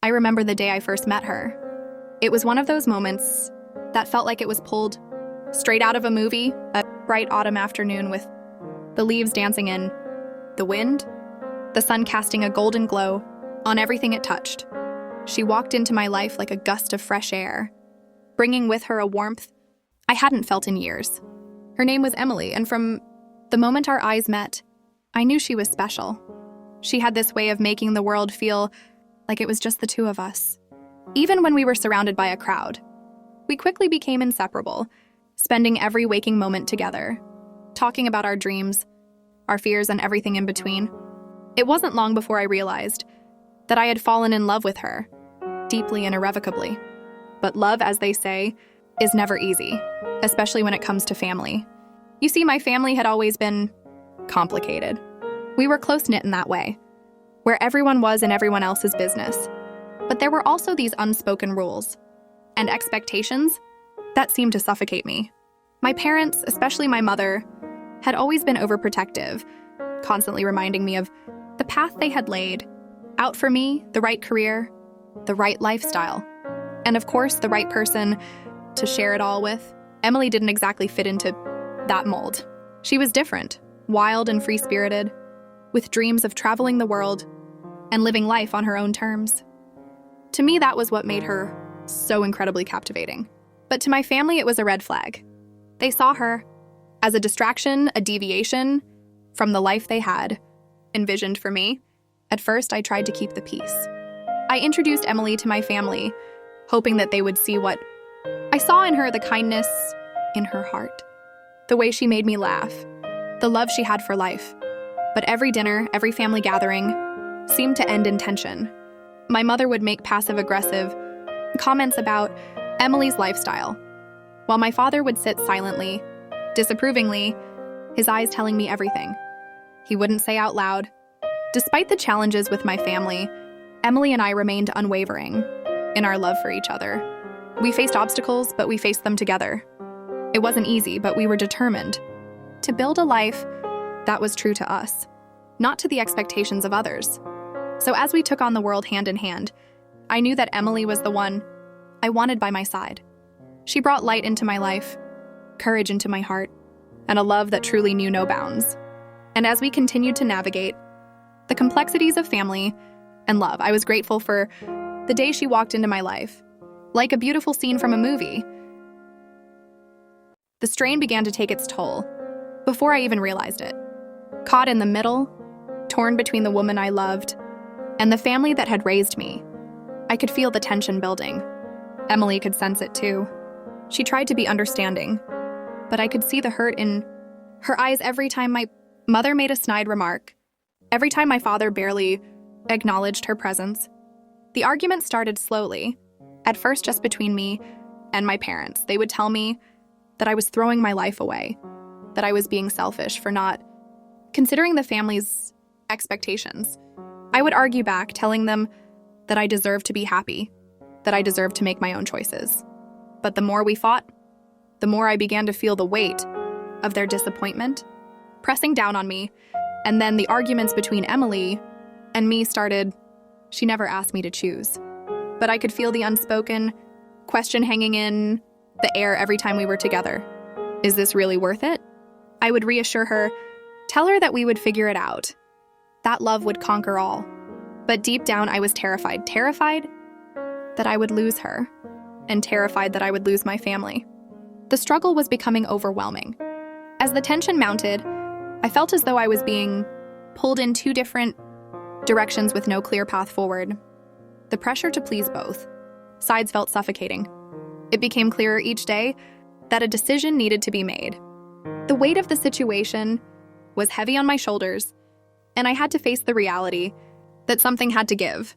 I remember the day I first met her. It was one of those moments that felt like it was pulled straight out of a movie, a bright autumn afternoon with the leaves dancing in the wind, the sun casting a golden glow on everything it touched. She walked into my life like a gust of fresh air, bringing with her a warmth I hadn't felt in years. Her name was Emily, and from the moment our eyes met, I knew she was special. She had this way of making the world feel like it was just the two of us. Even when we were surrounded by a crowd, we quickly became inseparable, spending every waking moment together, talking about our dreams, our fears, and everything in between. It wasn't long before I realized that I had fallen in love with her, deeply and irrevocably. But love, as they say, is never easy, especially when it comes to family. You see, my family had always been complicated. We were close-knit in that way, where everyone was in everyone else's business. But there were also these unspoken rules and expectations that seemed to suffocate me. My parents, especially my mother, had always been overprotective, constantly reminding me of the path they had laid out for me, the right career, the right lifestyle, and of course, the right person to share it all with. Emily didn't exactly fit into that mold. She was different, wild and free-spirited, with dreams of traveling the world and living life on her own terms. To me, that was what made her so incredibly captivating. But to my family, it was a red flag. They saw her as a distraction, a deviation from the life they had envisioned for me. At first, I tried to keep the peace. I introduced Emily to my family, hoping that they would see what I saw in her, the kindness in her heart, the way she made me laugh, the love she had for life. But every dinner, every family gathering seemed to end in tension. My mother would make passive-aggressive comments about Emily's lifestyle, while my father would sit silently, disapprovingly, his eyes telling me everything he wouldn't say out loud. Despite the challenges with my family, Emily and I remained unwavering in our love for each other. We faced obstacles, but we faced them together. It wasn't easy, but we were determined to build a life that was true to us, not to the expectations of others. So as we took on the world hand in hand, I knew that Emily was the one I wanted by my side. She brought light into my life, courage into my heart, and a love that truly knew no bounds. And as we continued to navigate the complexities of family and love, I was grateful for the day she walked into my life. Like a beautiful scene from a movie, the strain began to take its toll before I even realized it. Caught in the middle, torn between the woman I loved and the family that had raised me, I could feel the tension building. Emily could sense it too. She tried to be understanding, but I could see the hurt in her eyes every time my mother made a snide remark, every time my father barely acknowledged her presence. The argument started slowly, at first just between me and my parents. They would tell me that I was throwing my life away, that I was being selfish for not considering the family's expectations. I would argue back, telling them that I deserved to be happy, that I deserved to make my own choices. But the more we fought, the more I began to feel the weight of their disappointment pressing down on me. And then the arguments between Emily and me started. She never asked me to choose, but I could feel the unspoken question hanging in the air every time we were together. Is this really worth it? I would reassure her, tell her that we would figure it out, that love would conquer all. But deep down, I was terrified that I would lose her, and terrified that I would lose my family. The struggle was becoming overwhelming. As the tension mounted, I felt as though I was being pulled in two different directions with no clear path forward. The pressure to please both sides felt suffocating. It became clearer each day that a decision needed to be made. The weight of the situation was heavy on my shoulders, and I had to face the reality that something had to give.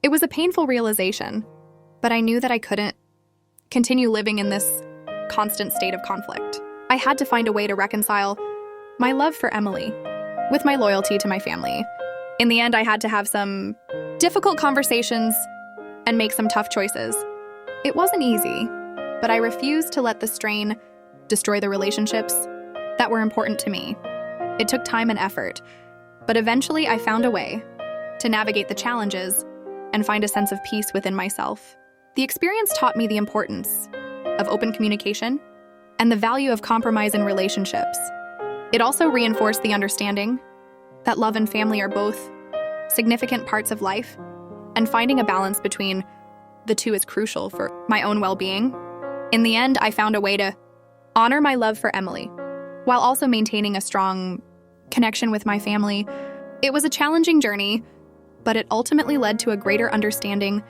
It was a painful realization, but I knew that I couldn't continue living in this constant state of conflict. I had to find a way to reconcile my love for Emily with my loyalty to my family. In the end, I had to have some difficult conversations and make some tough choices. It wasn't easy, but I refused to let the strain destroy the relationships that were important to me. It took time and effort, but eventually I found a way to navigate the challenges and find a sense of peace within myself. The experience taught me the importance of open communication and the value of compromise in relationships. It also reinforced the understanding that love and family are both significant parts of life, and finding a balance between the two is crucial for my own well-being. In the end, I found a way to honor my love for Emily while also maintaining a strong connection with my family. It was a challenging journey, but it ultimately led to a greater understanding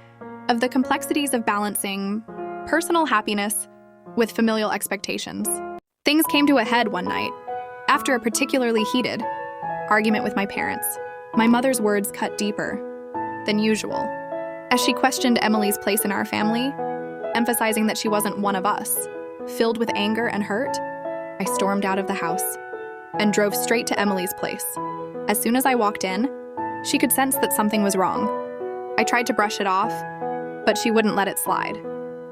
of the complexities of balancing personal happiness with familial expectations. Things came to a head one night. After a particularly heated argument with my parents, my mother's words cut deeper than usual, as she questioned Emily's place in our family, emphasizing that she wasn't one of us. Filled with anger and hurt, I stormed out of the house and drove straight to Emily's place. As soon as I walked in, she could sense that something was wrong. I tried to brush it off, but she wouldn't let it slide.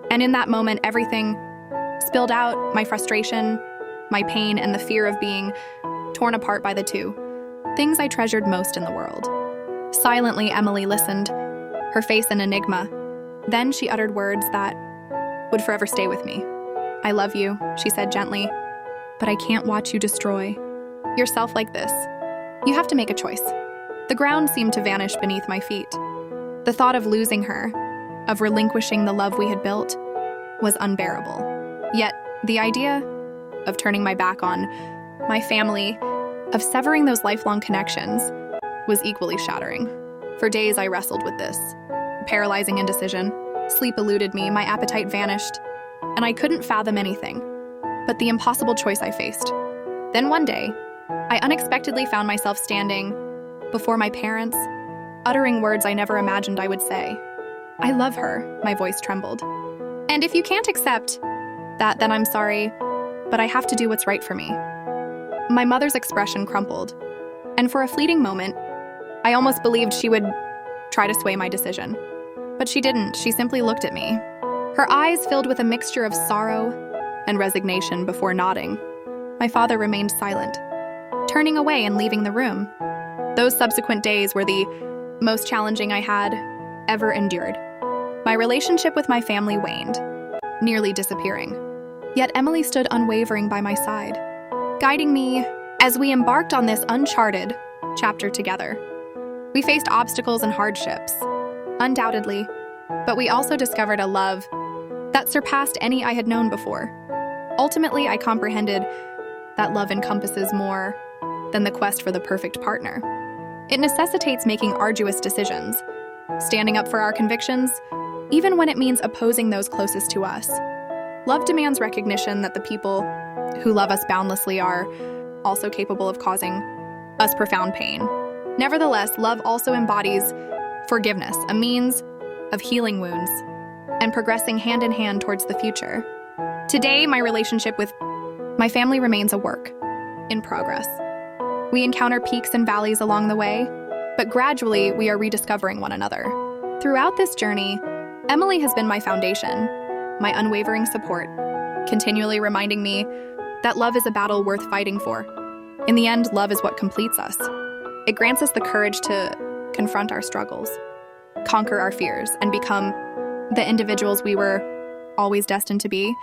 And in that moment, everything spilled out: my frustration, my pain, and the fear of being torn apart by the two things I treasured most in the world. Silently, Emily listened, her face an enigma. Then she uttered words that would forever stay with me. "I love you," she said gently, "but I can't watch you destroy yourself like this. You have to make a choice." The ground seemed to vanish beneath my feet. The thought of losing her, of relinquishing the love we had built, was unbearable. Yet, the idea of turning my back on my family, of severing those lifelong connections, was equally shattering. For days, I wrestled with this paralyzing indecision. Sleep eluded me, my appetite vanished, and I couldn't fathom anything but the impossible choice I faced. Then one day, I unexpectedly found myself standing before my parents, uttering words I never imagined I would say. "I love her," my voice trembled. "And if you can't accept that, then I'm sorry, but I have to do what's right for me." My mother's expression crumpled, and for a fleeting moment, I almost believed she would try to sway my decision. But she didn't. She simply looked at me, her eyes filled with a mixture of sorrow and resignation before nodding. My father remained silent, turning away and leaving the room. Those subsequent days were the most challenging I had ever endured. My relationship with my family waned, nearly disappearing. Yet Emily stood unwavering by my side, guiding me as we embarked on this uncharted chapter together. We faced obstacles and hardships, undoubtedly, but we also discovered a love that surpassed any I had known before. Ultimately, I comprehended that love encompasses more than the quest for the perfect partner. It necessitates making arduous decisions, standing up for our convictions, even when it means opposing those closest to us. Love demands recognition that the people who love us boundlessly are also capable of causing us profound pain. Nevertheless, love also embodies forgiveness, a means of healing wounds and progressing hand in hand towards the future. Today, my relationship with my family remains a work in progress. We encounter peaks and valleys along the way, but gradually we are rediscovering one another. Throughout this journey, Emily has been my foundation, my unwavering support, continually reminding me that love is a battle worth fighting for. In the end, love is what completes us. It grants us the courage to confront our struggles, conquer our fears, and become the individuals we were always destined to be.